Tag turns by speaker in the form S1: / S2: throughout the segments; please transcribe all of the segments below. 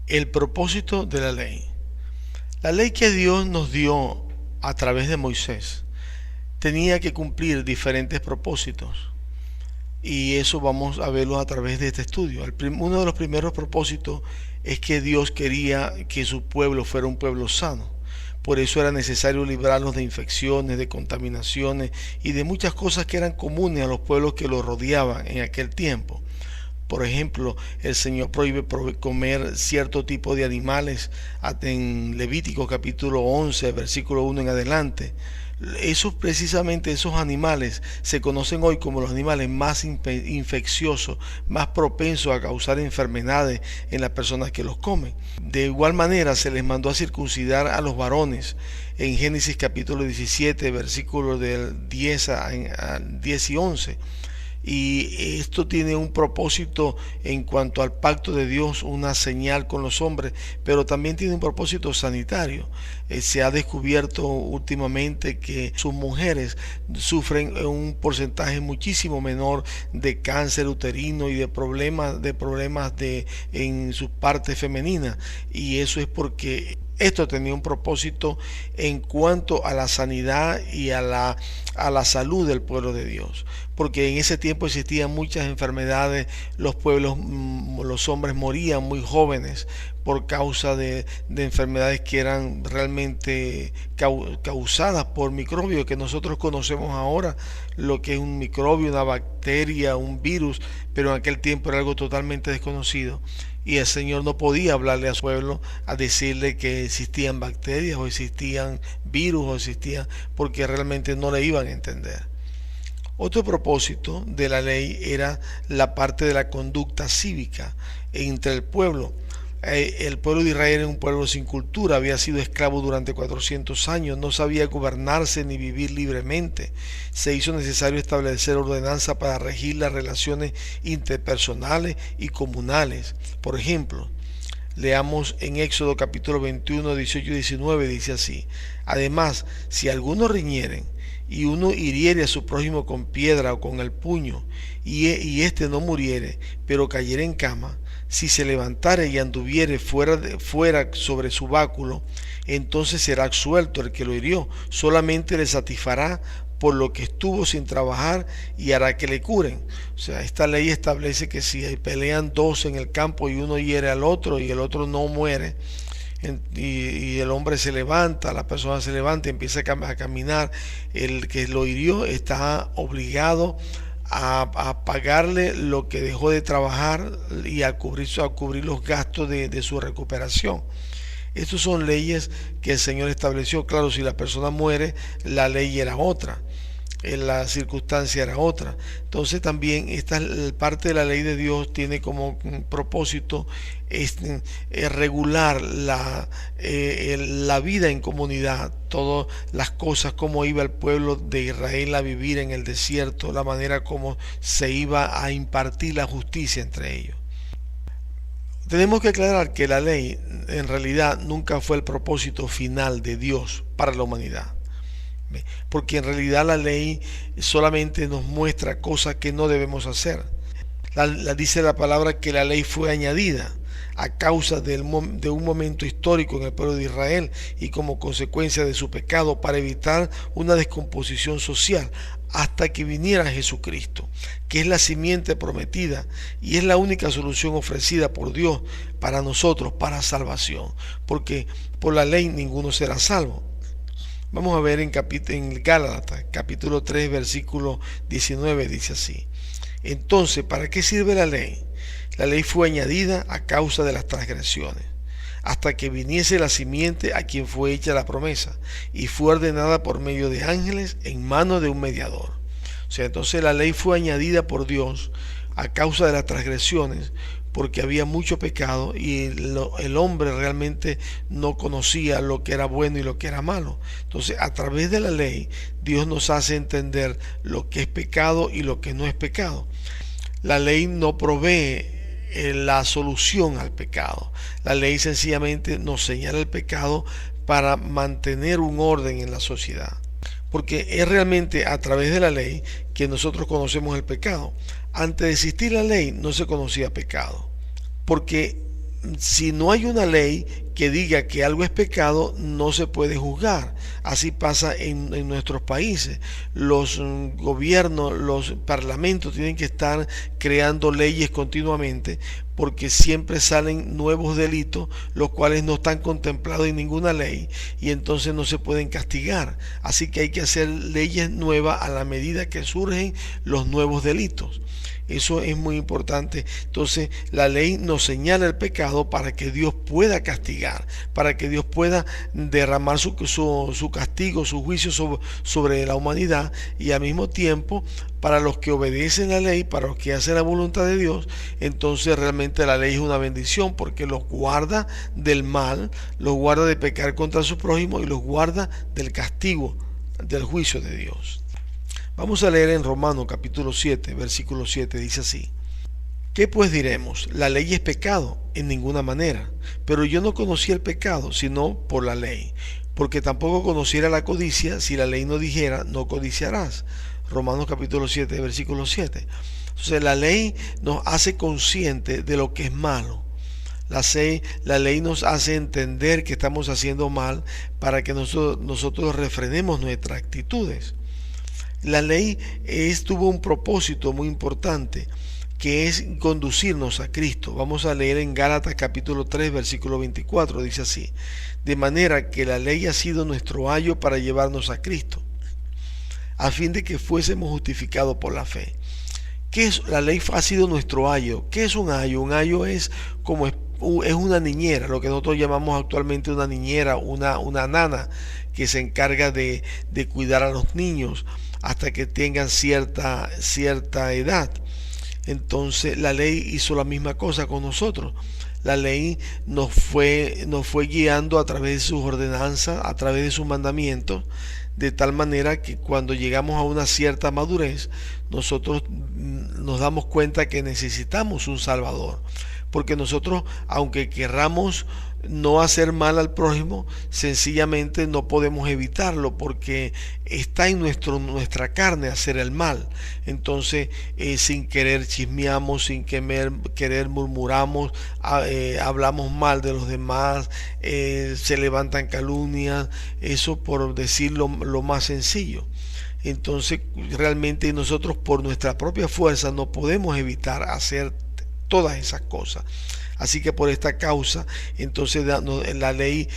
S1: El propósito de la ley. La ley que Dios nos dio a través de Moisés tenía que cumplir diferentes propósitos. Y eso vamos a verlo a través de este estudio. Uno de los primeros propósitos es que Dios quería que su pueblo fuera un pueblo sano. Por eso era necesario librarlos de infecciones, de contaminaciones y de muchas cosas que eran comunes a los pueblos que los rodeaban en aquel tiempo. Por ejemplo, el Señor prohíbe comer cierto tipo de animales en Levítico capítulo 11, versículo 1 en adelante. Precisamente esos animales se conocen hoy como los animales más infecciosos, más propensos a causar enfermedades en las personas que los comen. De igual manera se les mandó a circuncidar a los varones en Génesis capítulo 17, versículos del 10 al 10 y 11. Y esto tiene un propósito en cuanto al pacto de Dios, una señal con los hombres, pero también tiene un propósito sanitario. Se ha descubierto últimamente que sus mujeres sufren un porcentaje muchísimo menor de cáncer uterino y de problemas en sus partes femeninas, y eso es porque esto tenía un propósito en cuanto a la sanidad y a la salud del pueblo de Dios, porque en ese tiempo existían muchas enfermedades, los hombres morían muy jóvenes por causa de enfermedades que eran realmente causadas por microbios que nosotros conocemos ahora, lo que es un microbio, una bacteria, un virus, pero en aquel tiempo era algo totalmente desconocido. Y el Señor no podía hablarle a su pueblo a decirle que existían bacterias o existían virus o existían, porque realmente no le iban a entender. Otro propósito de la ley era la parte de la conducta cívica entre el pueblo. El pueblo de Israel era un pueblo sin cultura, había sido esclavo durante 400 años, no sabía gobernarse ni vivir libremente. Se hizo necesario establecer ordenanzas para regir las relaciones interpersonales y comunales. Por ejemplo, leamos en Éxodo capítulo 21, 18 y 19, dice así: además, si algunos riñeren y uno hiriere a su prójimo con piedra o con el puño, y éste no muriere, pero cayere en cama, si se levantare y anduviere fuera sobre su báculo, entonces será absuelto el que lo hirió, solamente le satisfará por lo que estuvo sin trabajar y hará que le curen. O sea, esta ley establece que si pelean dos en el campo y uno hiere al otro y el otro no muere, y el hombre se levanta, la persona se levanta y empieza a caminar, el que lo hirió está obligado a pagarle lo que dejó de trabajar y a cubrir los gastos de su recuperación. Estas son leyes que el Señor estableció. Claro, si la persona muere, la ley era otra, la circunstancia era otra. Entonces también esta parte de la ley de Dios tiene como propósito regular la vida en comunidad, todas las cosas, cómo iba el pueblo de Israel a vivir en el desierto, la manera como se iba a impartir la justicia entre ellos. Tenemos que aclarar que la ley en realidad nunca fue el propósito final de Dios para la humanidad, porque en realidad la ley solamente nos muestra cosas que no debemos hacer. Dice la palabra que la ley fue añadida a causa de un momento histórico en el pueblo de Israel y como consecuencia de su pecado, para evitar una descomposición social hasta que viniera Jesucristo, que es la simiente prometida y es la única solución ofrecida por Dios para nosotros, para salvación, porque por la ley ninguno será salvo. Vamos a ver en Gálatas capítulo 3 versículo 19, dice así: entonces, ¿para qué sirve la ley? La ley fue añadida a causa de las transgresiones, hasta que viniese la simiente a quien fue hecha la promesa, y fue ordenada por medio de ángeles en manos de un mediador. O sea, entonces la ley fue añadida por Dios a causa de las transgresiones, porque había mucho pecado y el hombre realmente no conocía lo que era bueno y lo que era malo. Entonces, a través de la ley, Dios nos hace entender lo que es pecado y lo que no es pecado. La ley no provee la solución al pecado. La ley sencillamente nos señala el pecado para mantener un orden en la sociedad, porque es realmente a través de la ley que nosotros conocemos el pecado. Antes de existir la ley no se conocía pecado, porque si no hay una ley que diga que algo es pecado, no se puede juzgar. Así pasa en nuestros países. Los gobiernos, los parlamentos tienen que estar creando leyes continuamente porque siempre salen nuevos delitos, los cuales no están contemplados en ninguna ley y entonces no se pueden castigar. Así que hay que hacer leyes nuevas a la medida que surgen los nuevos delitos. Eso es muy importante. Entonces la ley nos señala el pecado para que Dios pueda castigar, para que Dios pueda derramar su castigo, su juicio sobre la humanidad, y al mismo tiempo para los que obedecen la ley, para los que hacen la voluntad de Dios, entonces realmente la ley es una bendición porque los guarda del mal, los guarda de pecar contra su prójimo y los guarda del castigo, del juicio de Dios. Vamos a leer en Romanos capítulo 7, versículo 7, dice así: ¿Qué pues diremos? ¿La ley es pecado? En ninguna manera. Pero yo no conocí el pecado, sino por la ley. Porque tampoco conociera la codicia si la ley no dijera, no codiciarás. Romanos capítulo 7, versículo 7. Entonces la ley nos hace consciente de lo que es malo. La ley nos hace entender que estamos haciendo mal para que nosotros refrenemos nuestras actitudes. La ley tuvo un propósito muy importante, que es conducirnos a Cristo. Vamos a leer en Gálatas capítulo 3, versículo 24, dice así: de manera que la ley ha sido nuestro ayo para llevarnos a Cristo, a fin de que fuésemos justificados por la fe. ¿Qué es? La ley ha sido nuestro ayo. ¿Qué es un ayo? Un ayo es una niñera, lo que nosotros llamamos actualmente una niñera, una nana, que se encarga de cuidar a los niños hasta que tengan cierta edad. Entonces la ley hizo la misma cosa con nosotros. La ley nos fue guiando a través de sus ordenanzas, a través de sus mandamientos, de tal manera que cuando llegamos a una cierta madurez, nosotros nos damos cuenta que necesitamos un Salvador. Porque nosotros, aunque querramos no hacer mal al prójimo, sencillamente no podemos evitarlo porque está en nuestra carne hacer el mal. Entonces sin querer chismeamos, sin querer murmuramos, hablamos mal de los demás, se levantan calumnias, eso por decir lo más sencillo. Entonces realmente nosotros por nuestra propia fuerza no podemos evitar hacer todas esas cosas. Así que por esta causa, entonces la ley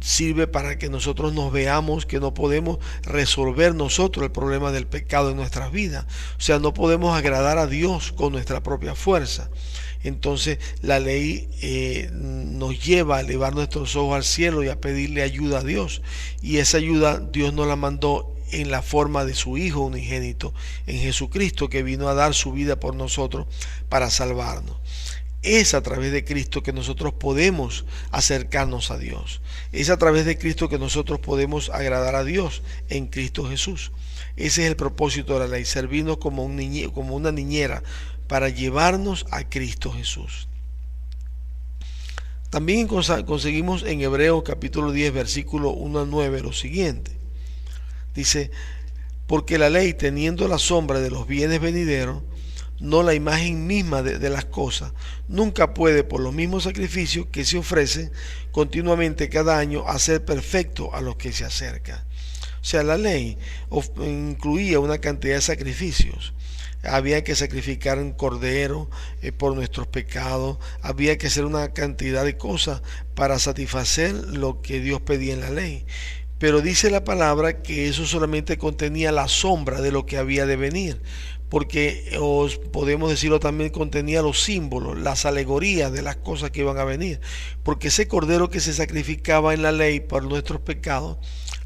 S1: sirve para que nosotros nos veamos que no podemos resolver nosotros el problema del pecado en nuestras vidas. O sea, no podemos agradar a Dios con nuestra propia fuerza. Entonces la ley nos lleva a elevar nuestros ojos al cielo y a pedirle ayuda a Dios. Y esa ayuda Dios nos la mandó en la forma de su Hijo unigénito, en Jesucristo, que vino a dar su vida por nosotros para salvarnos. Es a través de Cristo que nosotros podemos acercarnos a Dios. Es a través de Cristo que nosotros podemos agradar a Dios en Cristo Jesús. Ese es el propósito de la ley, servirnos como una niñera para llevarnos a Cristo Jesús. También conseguimos en Hebreos capítulo 10, versículo 1 al 9 lo siguiente. Dice: porque la ley, teniendo la sombra de los bienes venideros, no la imagen misma de las cosas, nunca puede, por los mismos sacrificios que se ofrecen continuamente cada año, hacer perfecto a los que se acercan. O sea, la ley incluía una cantidad de sacrificios. Había que sacrificar un cordero por nuestros pecados, había que hacer una cantidad de cosas para satisfacer lo que Dios pedía en la ley. Pero dice la palabra que eso solamente contenía la sombra de lo que había de venir, porque podemos decirlo también, contenía los símbolos, las alegorías de las cosas que iban a venir, porque ese cordero que se sacrificaba en la ley por nuestros pecados,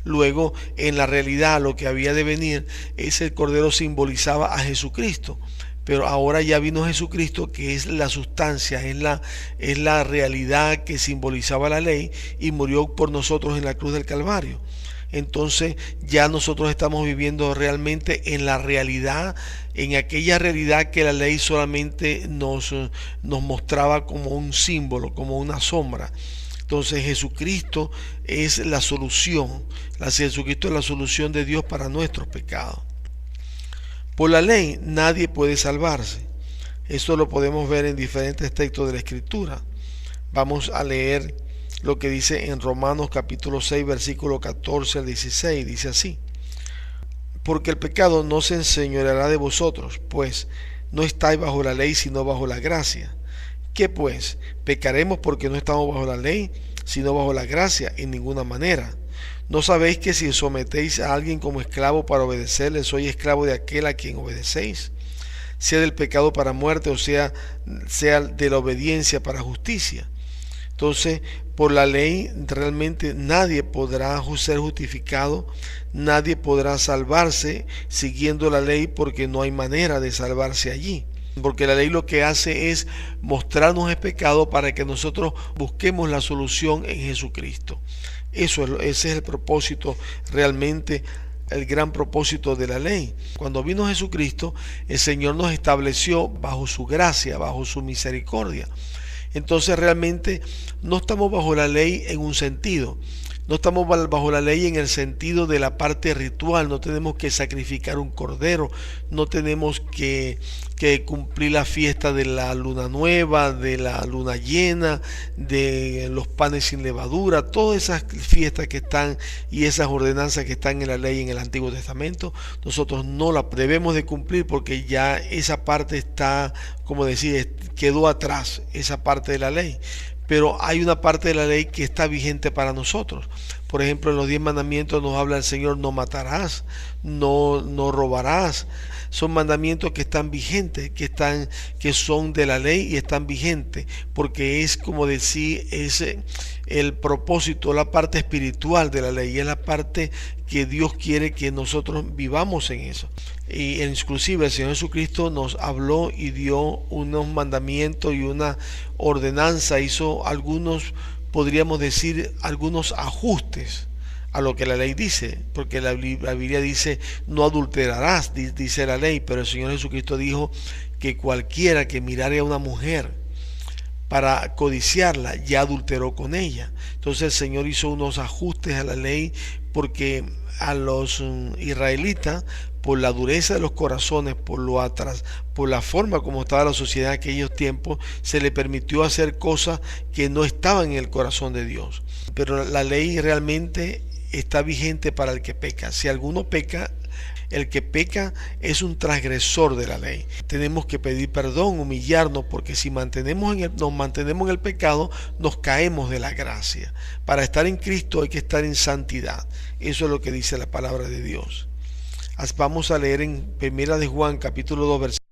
S1: luego en la realidad lo que había de venir, ese cordero simbolizaba a Jesucristo. Pero ahora ya vino Jesucristo, que es la sustancia, es la realidad que simbolizaba la ley, y murió por nosotros en la cruz del Calvario. Entonces ya nosotros estamos viviendo realmente en la realidad, en aquella realidad que la ley solamente nos mostraba como un símbolo, como una sombra. Entonces Jesucristo es la solución. Jesucristo es la solución de Dios para nuestros pecados. Por la ley nadie puede salvarse. Esto lo podemos ver en diferentes textos de la Escritura. Vamos a leer lo que dice en Romanos capítulo 6, versículo 14 al 16. Dice así: porque el pecado no se enseñoreará de vosotros, pues no estáis bajo la ley, sino bajo la gracia. ¿Qué pues? ¿Pecaremos porque no estamos bajo la ley, sino bajo la gracia? En ninguna manera. ¿No sabéis que si sometéis a alguien como esclavo para obedecerle, sois esclavo de aquel a quien obedecéis? Sea del pecado para muerte, o sea de la obediencia para justicia. Entonces, por la ley realmente nadie podrá ser justificado, nadie podrá salvarse siguiendo la ley, porque no hay manera de salvarse allí. Porque la ley lo que hace es mostrarnos el pecado para que nosotros busquemos la solución en Jesucristo. Ese es el propósito realmente, el gran propósito de la ley. Cuando vino Jesucristo, el Señor nos estableció bajo su gracia, bajo su misericordia. Entonces realmente no estamos bajo la ley en un sentido. No estamos bajo la ley en el sentido de la parte ritual. No tenemos que sacrificar un cordero. No tenemos que cumplir la fiesta de la luna nueva, de la luna llena, de los panes sin levadura. Todas esas fiestas que están y esas ordenanzas que están en la ley en el Antiguo Testamento, nosotros no las debemos de cumplir, porque ya esa parte está, como decir, quedó atrás, esa parte de la ley. Pero hay una parte de la ley que está vigente para nosotros. Por ejemplo, en los 10 mandamientos nos habla el Señor: no matarás, no robarás. Son mandamientos que están vigentes, que son de la ley y están vigentes, porque es como decir, es el propósito, la parte espiritual de la ley, es la parte que Dios quiere que nosotros vivamos en eso. Y inclusive el Señor Jesucristo nos habló y dio unos mandamientos y una ordenanza, hizo algunos, podríamos decir, algunos ajustes a lo que la ley dice, porque la Biblia dice: no adulterarás, dice la ley, pero el Señor Jesucristo dijo que cualquiera que mirare a una mujer para codiciarla ya adulteró con ella. Entonces el Señor hizo unos ajustes a la ley, porque a los israelitas, por la dureza de los corazones, por la forma como estaba la sociedad en aquellos tiempos, se le permitió hacer cosas que no estaban en el corazón de Dios. Pero la ley realmente está vigente para el que peca. Si alguno peca, el que peca es un transgresor de la ley. Tenemos que pedir perdón, humillarnos, porque si nos mantenemos en el pecado, nos caemos de la gracia. Para estar en Cristo hay que estar en santidad. Eso es lo que dice la palabra de Dios. Vamos a leer en 1 de Juan capítulo 2, versículo